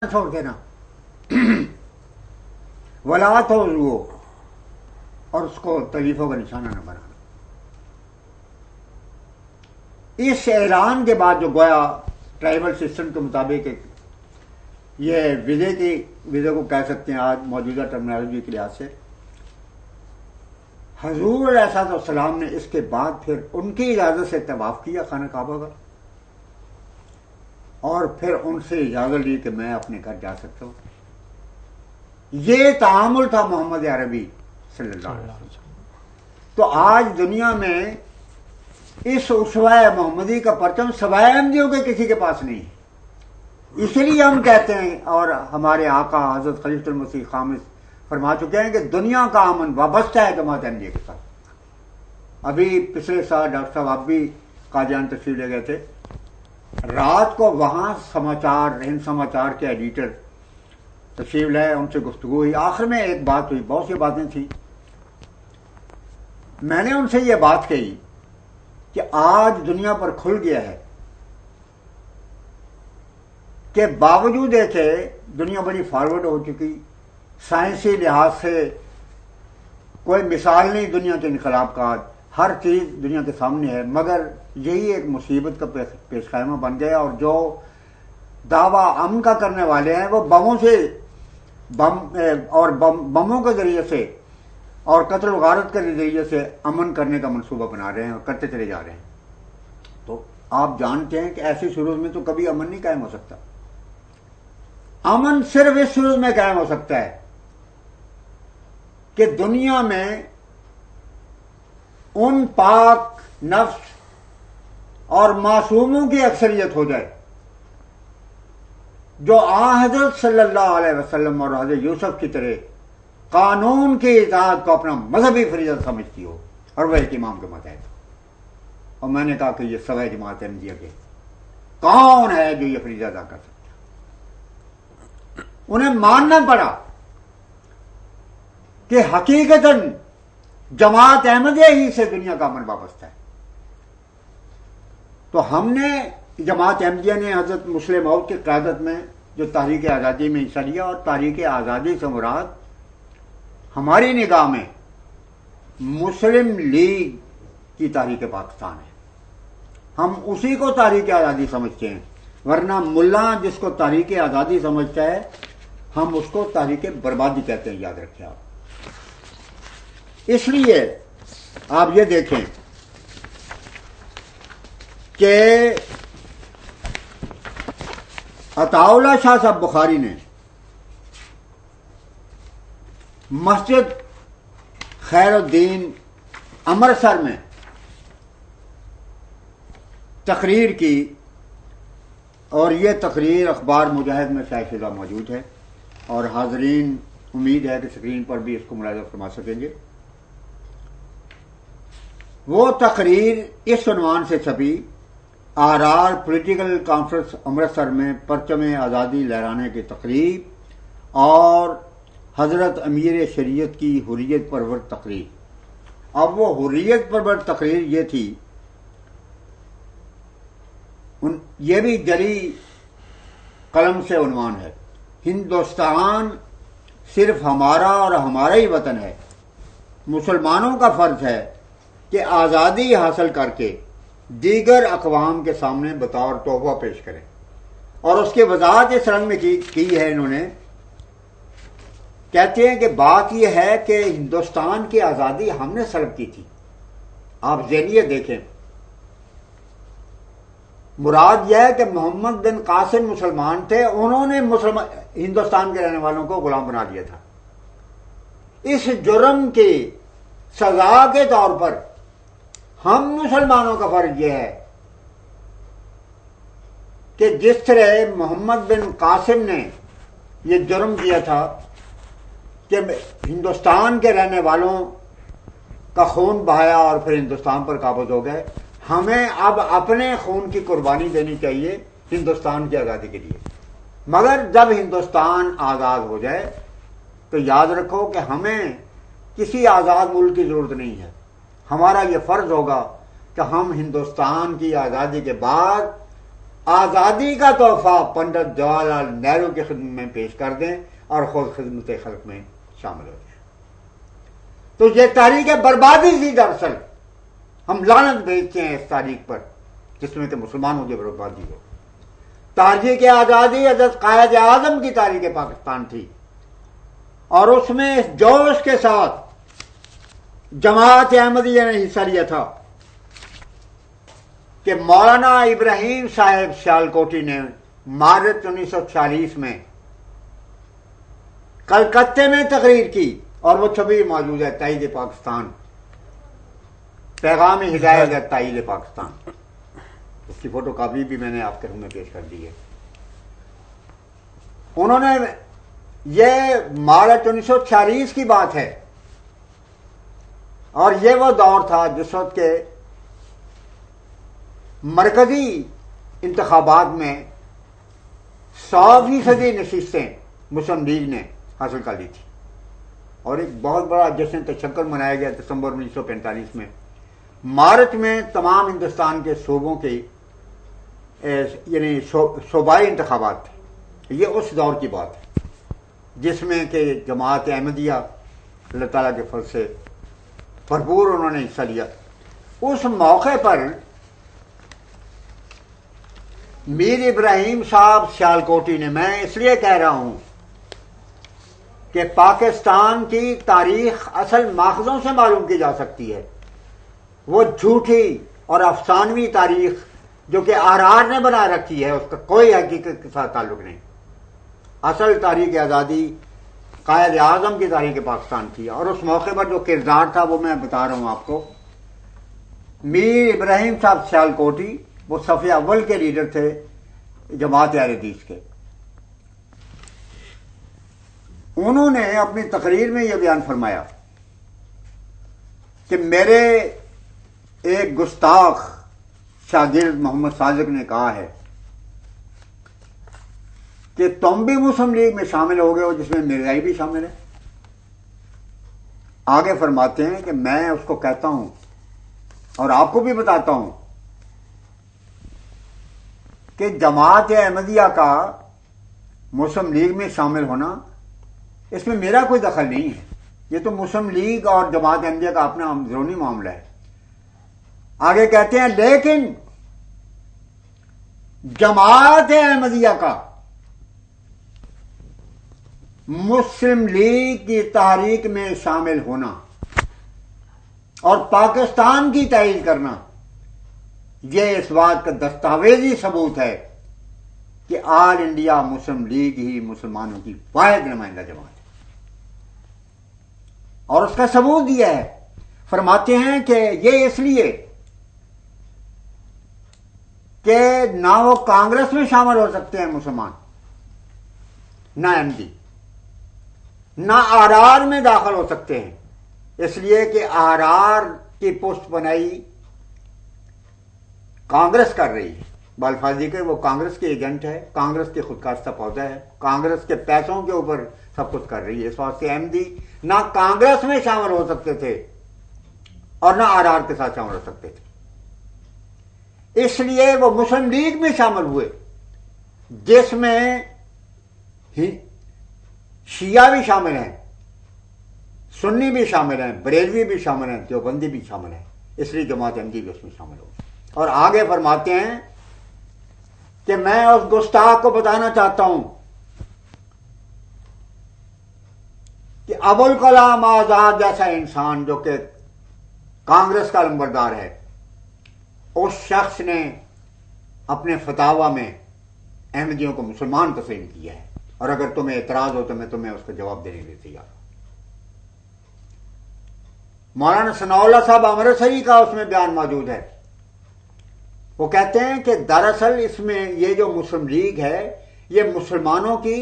چھوڑ دینا ولات ہو وہ اور اس کو تکلیفوں کا نشانہ نہ بنانا. اس اعلان کے بعد جو گویا ٹرائبل سسٹم کے مطابق یہ ویزے کو کہہ سکتے ہیں آج موجودہ ٹرمنالوجی کے لحاظ سے، حضور علیہ السلام نے اس کے بعد پھر ان کی اجازت سے طواف کیا خانہ کعبہ کا، اور پھر ان سے اجازت لی کہ میں اپنے گھر جا سکتا ہوں. یہ تعامل تھا محمد عربی صلی اللہ علیہ وسلم. تو آج دنیا میں اس اسوہ محمدی کا پرچم سوائے احمدیوں کے کسی کے پاس نہیں ہے. اس لیے ہم کہتے ہیں، اور ہمارے آقا حضرت خلیفۃ المسیح خامس فرما چکے ہیں کہ دنیا کا امن وابستہ ہے جماعت احمدیہ کے ساتھ. ابھی پچھلے سال ڈاکٹر صاحب آپ بھی قادیان تشریف لے گئے تھے. رات کو وہاں ہند سماچار کے ایڈیٹر تشریف لائے، ان سے گفتگو ہوئی. آخر میں ایک بات ہوئی، بہت سی باتیں تھیں. میں نے ان سے یہ بات کہی کہ آج دنیا پر کھل گیا ہے کہ باوجود ہے کہ دنیا بڑی فارورڈ ہو چکی، سائنسی لحاظ سے کوئی مثال نہیں دنیا کے انقلاب کا، ہر چیز دنیا کے سامنے ہے، مگر یہی ایک مصیبت کا پیش خیمہ بن گیا. اور جو دعویٰ امن کا کرنے والے ہیں وہ بموں کے ذریعے سے اور قتل و غارت کے ذریعے سے امن کرنے کا منصوبہ بنا رہے ہیں اور کرتے چلے جا رہے ہیں. تو آپ جانتے ہیں کہ ایسی صورت میں تو کبھی امن نہیں قائم ہو سکتا. امن صرف اس صورت میں قائم ہو سکتا ہے کہ دنیا میں ان پاک نفس اور معصوموں کی اکثریت ہو جائے جو حضرت صلی اللہ علیہ وسلم اور حضرت یوسف کی طرح قانون کی اطاعت کو اپنا مذہبی فریضہ سمجھتی ہو، اور وہ ایک امام کے ماتحت. اور میں نے کہا کہ یہ سوائے جماعت احمدیہ کے کون ہے جو یہ فریضہ ادا کر سکتا؟ انہیں ماننا پڑا کہ حقیقتاً جماعت احمدیہ ہی سے دنیا کا امن وابستہ ہے. تو ہم نے جماعت احمدیہ نے حضرت مسلم موعود کی قیادت میں جو تحریک آزادی میں حصہ لیا، اور تحریک آزادی سے مراد ہماری نگاہ میں مسلم لیگ کی تحریک پاکستان ہے. ہم اسی کو تحریک آزادی سمجھتے ہیں، ورنہ ملا جس کو تحریک آزادی سمجھتا ہے ہم اس کو تحریک بربادی کہتے ہیں، یاد رکھیں آپ. اس لیے آپ یہ دیکھیں کہ عطا اللہ شاہ صاحب بخاری نے مسجد خیر الدین امرتسر میں تقریر کی، اور یہ تقریر اخبار مجاہد میں شائع شدہ موجود ہے، اور حاضرین امید ہے کہ اسکرین پر بھی اس کو ملاحظہ فرما سکیں گے. وہ تقریر اس عنوان سے چھپی: آرآر پولیٹیکل کانفرنس امرتسر میں پرچم آزادی لہرانے کی تقریب اور حضرت امیر شریعت کی حریت پرور تقریر. اب وہ حریت پرور تقریر یہ تھی، یہ بھی جری قلم سے عنوان ہے: ہندوستان صرف ہمارا اور ہمارا ہی وطن ہے. مسلمانوں کا فرض ہے کہ آزادی حاصل کر کے دیگر اقوام کے سامنے بطور تحفہ پیش کریں. اور اس کی وضاحت اس رنگ میں کی ہے انہوں نے. کہتے ہیں کہ بات یہ ہے کہ ہندوستان کی آزادی ہم نے سلب کی تھی. آپ ذہنیت دیکھیں، مراد یہ ہے کہ محمد بن قاسم مسلمان تھے، انہوں نے ہندوستان کے رہنے والوں کو غلام بنا دیا تھا. اس جرم کی سزا کے طور پر ہم مسلمانوں کا فرض یہ ہے کہ جس طرح محمد بن قاسم نے یہ جرم کیا تھا کہ ہندوستان کے رہنے والوں کا خون بہایا اور پھر ہندوستان پر قابض ہو گئے، ہمیں اب اپنے خون کی قربانی دینی چاہیے ہندوستان کی آزادی کے لیے. مگر جب ہندوستان آزاد ہو جائے تو یاد رکھو کہ ہمیں کسی آزاد ملک کی ضرورت نہیں ہے. ہمارا یہ فرض ہوگا کہ ہم ہندوستان کی آزادی کے بعد آزادی کا تحفہ پنڈت جواہر لال نہرو کی خدمت میں پیش کر دیں اور خود خدمت خلق میں شامل ہو جائیں۔ تو یہ تاریخ بربادی تھی دراصل، ہم لعنت بھیجتے ہیں اس تاریخ پر جس میں کہ مسلمانوں کی بربادی ہو۔ تاریخ آزادی حضرت قائد اعظم کی تاریخ پاکستان تھی، اور اس میں اس جوش کے ساتھ جماعت احمدیہ نے حصہ لیا تھا کہ مولانا ابراہیم صاحب سیالکوٹی نے مارچ 1946 میں کلکتے میں تقریر کی، اور وہ چھوی موجود ہے، تائید پاکستان، پیغام ہدایت تائید پاکستان، اس کی فوٹو کاپی بھی میں نے آپ کے روم میں پیش کر دی ہے۔ انہوں نے یہ مارچ 1946 کی بات ہے، اور یہ وہ دور تھا جس وقت کے مرکزی انتخابات میں 100% نشستیں مسلم لیگ نے حاصل کر لی تھی، اور ایک بہت بڑا جشن تشکر منایا گیا دسمبر 1945 میں۔ مارچ میں تمام ہندوستان کے صوبوں کے یعنی صوبائی انتخابات تھے۔ یہ اس دور کی بات ہے جس میں کہ جماعت احمدیہ اللہ تعالیٰ کے فضل سے بھرپور انہوں نے حصہ لیا۔ اس موقع پر میر ابراہیم صاحب سیالکوٹی نے، میں اس لیے کہہ رہا ہوں کہ پاکستان کی تاریخ اصل ماخذوں سے معلوم کی جا سکتی ہے، وہ جھوٹی اور افسانوی تاریخ جو کہ آرآر نے بنا رکھی ہے اس کا کوئی حقیقت کے ساتھ تعلق نہیں۔ اصل تاریخ آزادی قائد اعظم کی تاریخ پاکستان تھی، اور اس موقع پر جو کردار تھا وہ میں بتا رہا ہوں آپ کو۔ میر ابراہیم صاحب سیالکوٹی وہ صف اول کے لیڈر تھے جماعت اہل حدیث کے۔ انہوں نے اپنی تقریر میں یہ بیان فرمایا کہ میرے ایک گستاخ شاگرد محمد صادق نے کہا ہے کہ تم بھی مسلم لیگ میں شامل ہو گئے ہو جس میں مرزائی بھی شامل ہے۔ آگے فرماتے ہیں کہ میں اس کو کہتا ہوں اور آپ کو بھی بتاتا ہوں کہ جماعت احمدیہ کا مسلم لیگ میں شامل ہونا اس میں میرا کوئی دخل نہیں ہے، یہ تو مسلم لیگ اور جماعت احمدیہ کا اپنا اندرونی معاملہ ہے۔ آگے کہتے ہیں لیکن جماعت احمدیہ کا مسلم لیگ کی تحریک میں شامل ہونا اور پاکستان کی تائید کرنا یہ اس بات کا دستاویزی ثبوت ہے کہ آل انڈیا مسلم لیگ ہی مسلمانوں کی واحد نمائندہ جماعت ہے، اور اس کا ثبوت دیا ہے۔ فرماتے ہیں کہ یہ اس لیے کہ نہ وہ کانگریس میں شامل ہو سکتے ہیں مسلمان، نہ ایم ڈی، نہ آرآر میں داخل ہو سکتے ہیں، اس لیے کہ آرآر کی پشت بنائی کانگریس کر رہی ہے، بالفاظی کہ وہ کانگریس کے ایجنٹ ہے، کانگریس کے خودکاشتہ پودہ ہے، کانگریس کے پیسوں کے اوپر سب کچھ کر رہی ہے۔ اس واسطے ایم ڈی نہ کانگریس میں شامل ہو سکتے تھے اور نہ آرآر کے ساتھ شامل ہو سکتے تھے، اس لیے وہ مسلم لیگ میں شامل ہوئے جس میں شیعہ بھی شامل ہیں، سنی بھی شامل ہیں، بریلوی بھی شامل ہیں، دیوبندی بھی شامل ہیں، اس لیے جماعت احمدی بھی اس میں شامل ہو۔ اور آگے فرماتے ہیں کہ میں اس گستاخ کو بتانا چاہتا ہوں کہ ابوالکلام آزاد جیسا انسان جو کہ کانگریس کا لمبردار ہے، اس شخص نے اپنے فتاوی میں احمدیوں کو مسلمان تسلیم کیا ہے، اور اگر تمہیں اعتراض ہو تو میں تمہیں اس کا جواب دینے کے لیے تیار ہوں۔ مولانا ثناء اللہ صاحب امرتسری کا اس میں بیان موجود ہے، وہ کہتے ہیں کہ دراصل اس میں یہ جو مسلم لیگ ہے یہ مسلمانوں کی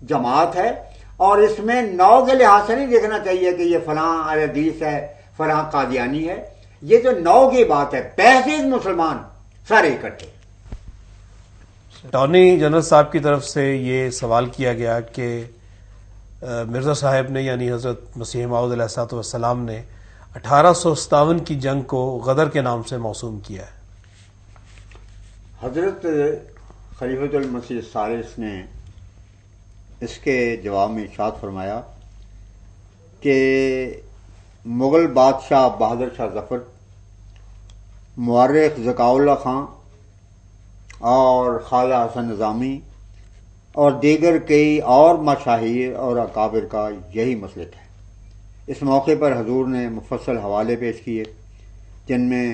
جماعت ہے، اور اس میں نو کے لحاظ سے نہیں دیکھنا چاہیے کہ یہ فلاں اہل حدیث ہے، فلاں قادیانی ہے، یہ جو نو کی بات ہے بحثیت مسلمان سارے اکٹھے۔ اٹارنی جنرل صاحب کی طرف سے یہ سوال کیا گیا کہ مرزا صاحب نے یعنی حضرت مسیح موعود علیہ الصلوۃ والسلام نے 1857 کی جنگ کو غدر کے نام سے موسوم کیا ہے۔ حضرت خلیفۃ المسیح الثالث نے اس کے جواب میں ارشاد فرمایا کہ مغل بادشاہ بہادر شاہ ظفر، مورخ ذکاء اللہ خان اور خواجہ حسن نظامی اور دیگر کئی اور مشاہیر اور اکابر کا یہی مسلک ہے۔ اس موقع پر حضور نے مفصل حوالے پیش کیے، جن میں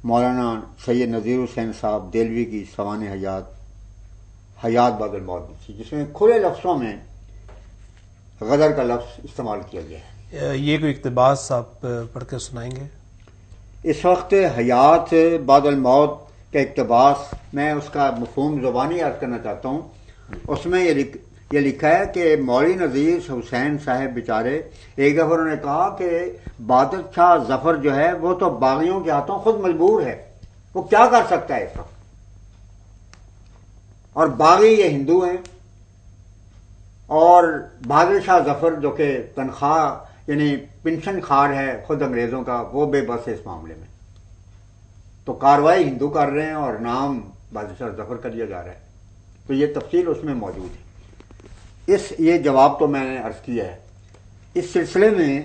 مولانا سید نذیر حسین صاحب دہلوی کی سوانح حیات بعد الموت تھی، جس میں کھلے لفظوں میں غدر کا لفظ استعمال کیا گیا ہے۔ یہ کوئی اقتباس آپ پڑھ کے سنائیں گے؟ اس وقت حیات بعد الموت کا اقتباس میں اس کا مفہوم زبانی یاد کرنا چاہتا ہوں۔ اس میں یہ لکھا ہے کہ مولوی نذیر حسین صاحب بیچارے ایک دفعہ انہوں نے کہا کہ بہادر شاہ ظفر جو ہے وہ تو باغیوں کے ہاتھوں خود مجبور ہے، وہ کیا کر سکتا ہے اس وقت، اور باغی یہ ہندو ہیں، اور بہادر شاہ ظفر جو کہ تنخواہ یعنی پنشن خوار ہے خود انگریزوں کا، وہ بے بس ہے اس معاملے میں۔ تو کارروائی ہندو کر رہے ہیں اور نام بہادر شاہ ظفر کا دیا جا رہا ہے۔ تو یہ تفصیل اس میں موجود ہے۔ یہ جواب تو میں نے عرض کیا ہے۔ اس سلسلے میں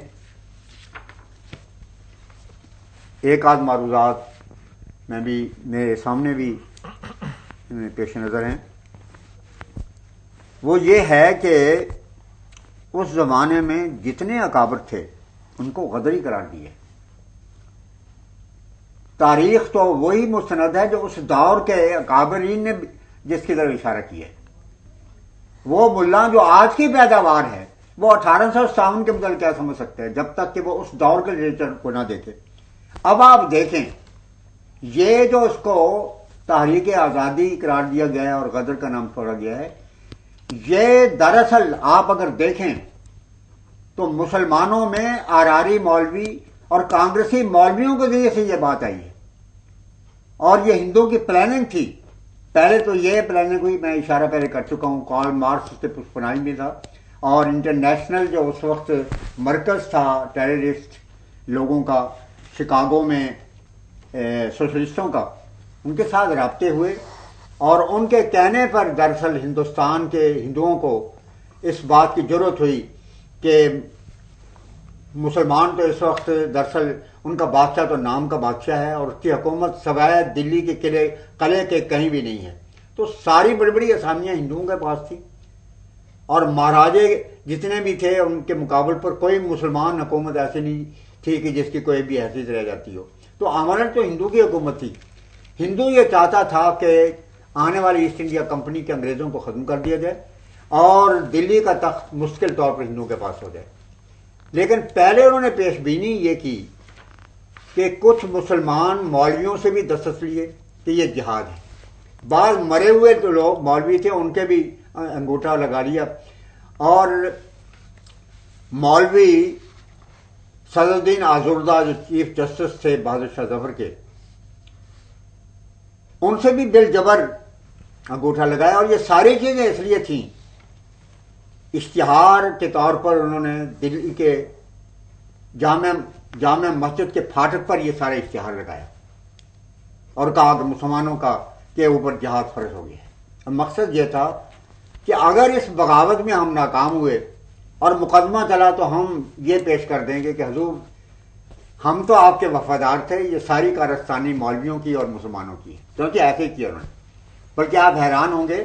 ایک آدھ معروضات میں بھی میرے سامنے بھی پیش نظر ہیں۔ وہ یہ ہے کہ اس زمانے میں جتنے اکابر تھے ان کو غدری قرار دیا۔ تاریخ تو وہی مستند ہے جو اس دور کے اکابرین نے جس کی طرف اشارہ کیا ہے۔ وہ ملا جو آج کی پیداوار ہے وہ 1857 کے متعلق کیا سمجھ سکتے ہیں جب تک کہ وہ اس دور کے لٹریچر کو نہ دیکھے۔ اب آپ دیکھیں، یہ جو اس کو تحریک آزادی قرار دیا گیا ہے اور غدر کا نام چھوڑا گیا ہے، یہ دراصل آپ اگر دیکھیں تو مسلمانوں میں آراری مولوی اور کانگریسی مولویوں کے ذریعے سے یہ بات آئی ہے، اور یہ ہندوؤں کی پلاننگ تھی۔ پہلے تو یہ پلاننگ ہوئی، میں اشارہ پہلے کر چکا ہوں، کارل مارکس سے پشپنائی بھی تھا، اور انٹرنیشنل جو اس وقت مرکز تھا ٹیررسٹ لوگوں کا شکاگو میں سوشلسٹوں کا، ان کے ساتھ رابطے ہوئے، اور ان کے کہنے پر دراصل ہندوستان کے ہندوؤں کو اس بات کی ضرورت ہوئی کہ مسلمان تو اس وقت دراصل ان کا بادشاہ تو نام کا بادشاہ ہے، اور اس کی حکومت سوائے دلی کے قلعے کے کہیں بھی نہیں ہے۔ تو ساری بڑی بڑی اسامیاں ہندوؤں کے پاس تھی، اور مہاراجے جتنے بھی تھے ان کے مقابل پر کوئی مسلمان حکومت ایسی نہیں تھی کہ جس کی کوئی بھی حیثیت رہ جاتی ہو۔ تو عملاً تو ہندو کی حکومت تھی۔ ہندو یہ چاہتا تھا کہ آنے والی ایسٹ انڈیا کمپنی کے انگریزوں کو ختم کر دیا جائے اور دلی کا تخت مستقل طور پر ہندوؤں کے پاس ہو جائے۔ لیکن پہلے انہوں نے پیش بینی یہ کی کہ کچھ مسلمان مولویوں سے بھی دستخط لیے کہ یہ جہاد ہے۔ بعض مرے ہوئے جو لوگ مولوی تھے ان کے بھی انگوٹھا لگا لیا، اور مولوی صدر الدین آزردہ جو چیف جسٹس تھے بہادر شاہ ظفر کے، ان سے بھی بل جبر انگوٹھا لگایا، اور یہ ساری چیزیں اس لیے تھیں، اشتہار کے طور پر انہوں نے دلی کے جامع مسجد کے پھاٹک پر یہ سارے اشتہار لگایا اور کہا کہ مسلمانوں کا کے اوپر جہاد فرض ہو گیا ہے۔ اب مقصد یہ تھا کہ اگر اس بغاوت میں ہم ناکام ہوئے اور مقدمہ چلا تو ہم یہ پیش کر دیں گے کہ حضور ہم تو آپ کے وفادار تھے، یہ ساری کارستانی مولویوں کی اور مسلمانوں کی ہے، کیونکہ ایسے ہی کیا انہوں نے۔ بلکہ آپ حیران ہوں گے